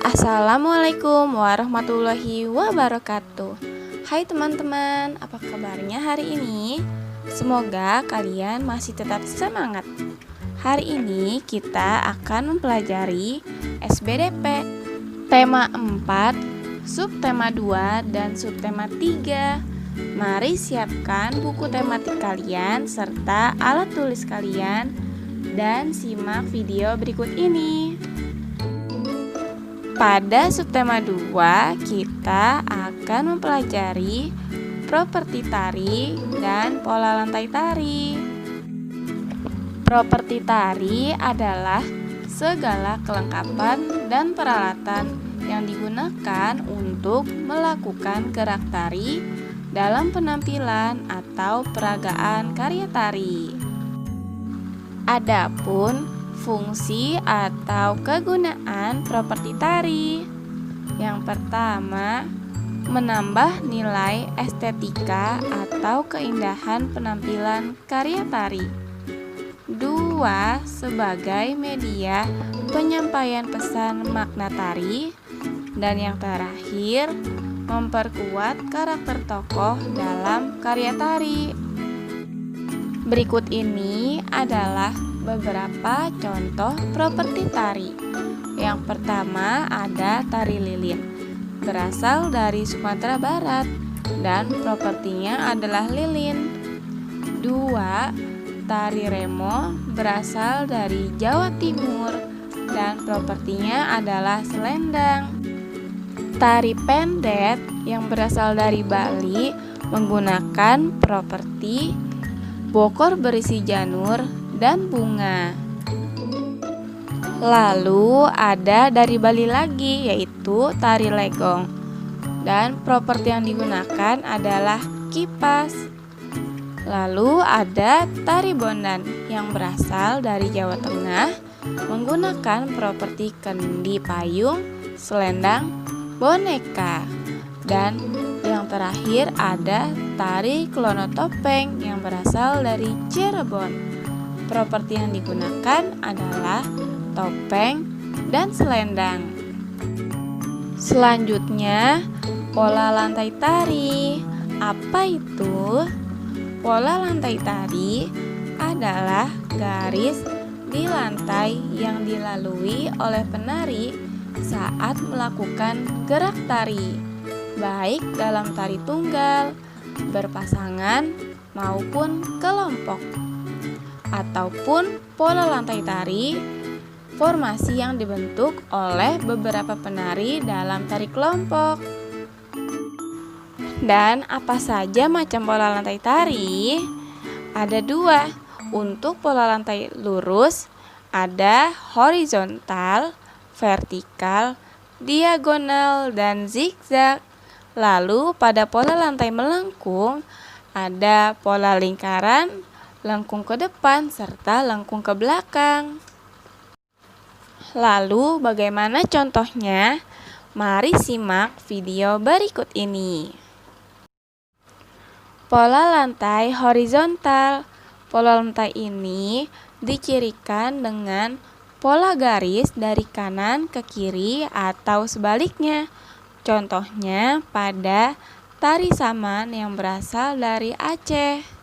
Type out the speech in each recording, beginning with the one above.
Assalamualaikum warahmatullahi wabarakatuh. Hai teman-teman, apa kabarnya hari ini? Semoga kalian masih tetap semangat. Hari ini kita akan mempelajari SBDP tema 4, subtema 2 dan subtema 3. Mari siapkan buku tematik kalian serta alat tulis kalian dan simak video berikut ini. Pada subtema 2, kita akan mempelajari properti tari dan pola lantai tari. Properti tari adalah segala kelengkapan dan peralatan yang digunakan untuk melakukan gerak tari dalam penampilan atau peragaan karya tari. Adapun fungsi atau kegunaan properti tari. Yang pertama, menambah nilai estetika atau keindahan penampilan karya tari. 2. Sebagai media penyampaian pesan makna tari. Dan yang terakhir, memperkuat karakter tokoh dalam karya tari. Berikut ini adalah beberapa contoh properti tari. Yang pertama ada tari lilin, berasal dari Sumatera Barat dan propertinya adalah lilin. 2. Tari remo, berasal dari Jawa Timur dan propertinya adalah selendang. Tari pendet yang berasal dari Bali menggunakan properti bokor berisi janur dan bunga. Lalu ada dari Bali lagi, yaitu tari legong, dan properti yang digunakan adalah kipas. Lalu ada tari bondan yang berasal dari Jawa Tengah menggunakan properti kendi payung, selendang, boneka. Dan yang terakhir ada tari klono topeng yang berasal dari Cirebon. Properti yang digunakan adalah topeng dan selendang. Selanjutnya, pola lantai tari. Apa itu? Pola lantai tari adalah garis di lantai yang dilalui oleh penari saat melakukan gerak tari, baik dalam tari tunggal, berpasangan, maupun kelompok. Ataupun pola lantai tari, formasi yang dibentuk oleh beberapa penari dalam tari kelompok. Dan apa saja macam pola lantai tari? Ada 2. Untuk pola lantai lurus, ada horizontal, vertikal, diagonal, dan zigzag. Lalu pada pola lantai melengkung, ada pola lingkaran, lengkung ke depan, serta lengkung ke belakang. Lalu bagaimana contohnya? Mari simak video berikut ini. Pola lantai horizontal. Pola lantai ini dicirikan dengan pola garis dari kanan ke kiri atau sebaliknya. Contohnya pada tari saman yang berasal dari Aceh.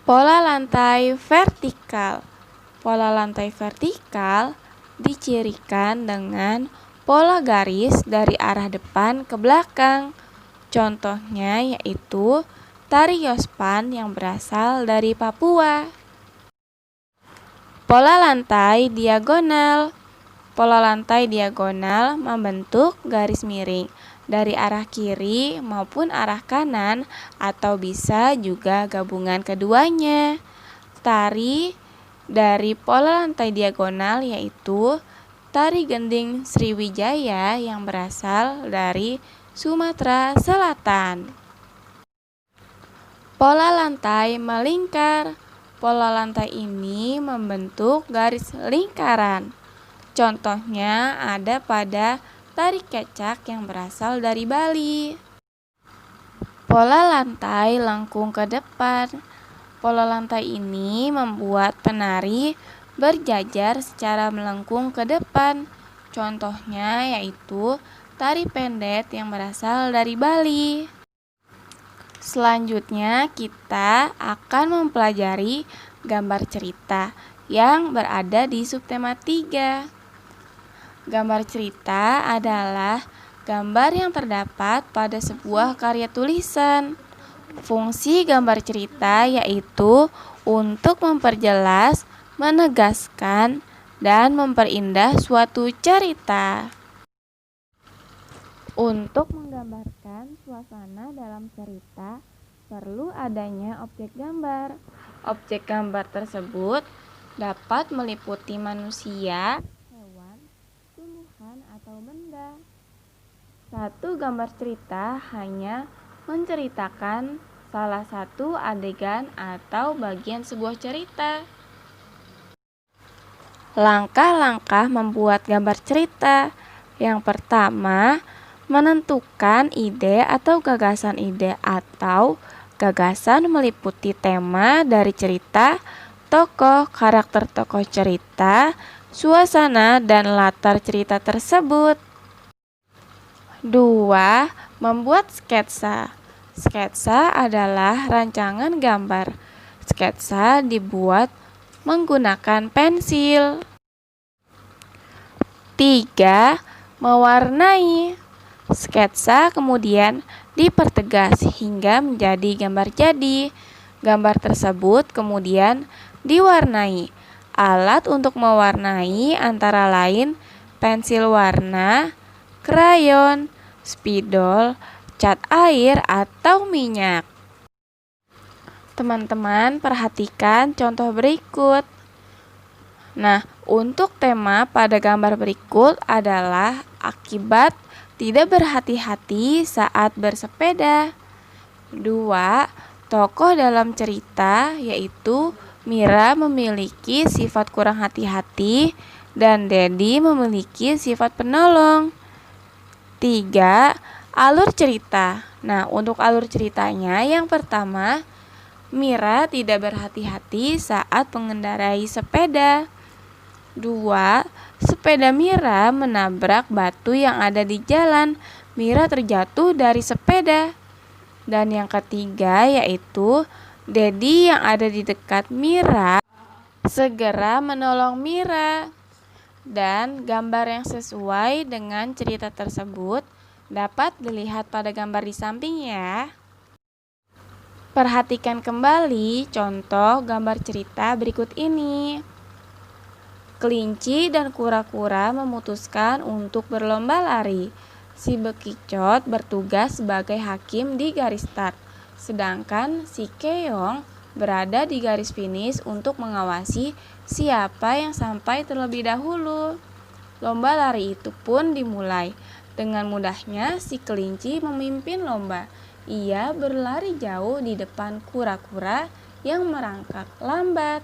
Pola lantai vertikal. Pola lantai vertikal dicirikan dengan pola garis dari arah depan ke belakang. Contohnya yaitu tari Yospan yang berasal dari Papua. Pola lantai diagonal. Pola lantai diagonal membentuk garis miring dari arah kiri maupun arah kanan, atau bisa juga gabungan keduanya. Tari dari pola lantai diagonal yaitu tari gending Sriwijaya yang berasal dari Sumatera Selatan. Pola lantai melingkar. Pola lantai ini membentuk garis lingkaran. Contohnya ada pada tari kecak yang berasal dari Bali. Pola lantai lengkung ke depan. Pola lantai ini membuat penari berjajar secara melengkung ke depan. Contohnya yaitu tari pendet yang berasal dari Bali. Selanjutnya kita akan mempelajari gambar cerita yang berada di subtema 3. Gambar cerita adalah gambar yang terdapat pada sebuah karya tulisan. Fungsi gambar cerita yaitu untuk memperjelas, menegaskan, dan memperindah suatu cerita. Untuk menggambarkan suasana dalam cerita, perlu adanya objek gambar. Objek gambar tersebut dapat meliputi manusia, hewan, tumbuhan, atau benda. Satu gambar cerita hanya menceritakan salah satu adegan atau bagian sebuah cerita. Langkah-langkah membuat gambar cerita. Yang pertama, menentukan ide atau gagasan ide atau gagasan meliputi tema dari cerita, tokoh, karakter tokoh cerita, suasana, dan latar cerita tersebut. 2. Membuat sketsa. Sketsa adalah rancangan gambar. Sketsa dibuat menggunakan pensil. 3. Mewarnai. Sketsa kemudian dipertegas hingga menjadi gambar jadi. Gambar tersebut kemudian diwarnai. Alat untuk mewarnai antara lain pensil warna, krayon, spidol, cat air, atau minyak. Teman-teman, perhatikan contoh berikut. Nah, untuk tema pada gambar berikut adalah akibat tidak berhati-hati saat bersepeda. 2. Tokoh dalam cerita yaitu Mira memiliki sifat kurang hati-hati dan Dedi memiliki sifat penolong. 3. Alur cerita. Nah, untuk alur ceritanya yang pertama, Mira tidak berhati-hati saat mengendarai sepeda. 2. Sepeda Mira menabrak batu yang ada di jalan. Mira terjatuh dari sepeda. Dan yang ketiga yaitu Dedi yang ada di dekat Mira segera menolong Mira. Dan gambar yang sesuai dengan cerita tersebut dapat dilihat pada gambar di samping ya. Perhatikan kembali contoh gambar cerita berikut ini. Kelinci dan kura-kura memutuskan untuk berlomba lari. Si bekicot bertugas sebagai hakim di garis start, sedangkan si keong berada di garis finish untuk mengawasi siapa yang sampai terlebih dahulu. Lomba lari itu pun dimulai. Dengan mudahnya si kelinci memimpin lomba. Ia berlari jauh di depan kura-kura yang merangkak lambat.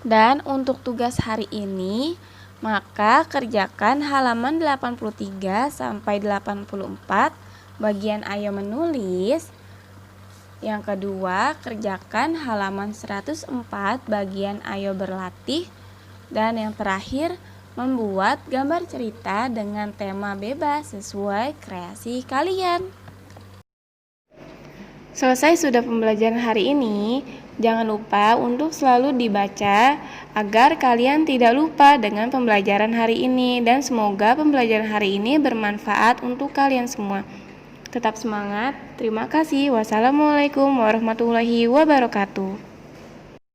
Dan untuk tugas hari ini, maka kerjakan halaman 83 sampai 84 bagian ayo menulis. Yang kedua, kerjakan halaman 104 bagian ayo berlatih. Dan yang terakhir, membuat gambar cerita dengan tema bebas sesuai kreasi kalian. Selesai sudah pembelajaran hari ini. Jangan lupa untuk selalu dibaca agar kalian tidak lupa dengan pembelajaran hari ini. Dan semoga pembelajaran hari ini bermanfaat untuk kalian semua. Tetap semangat. Terima kasih. Wassalamualaikum warahmatullahi wabarakatuh.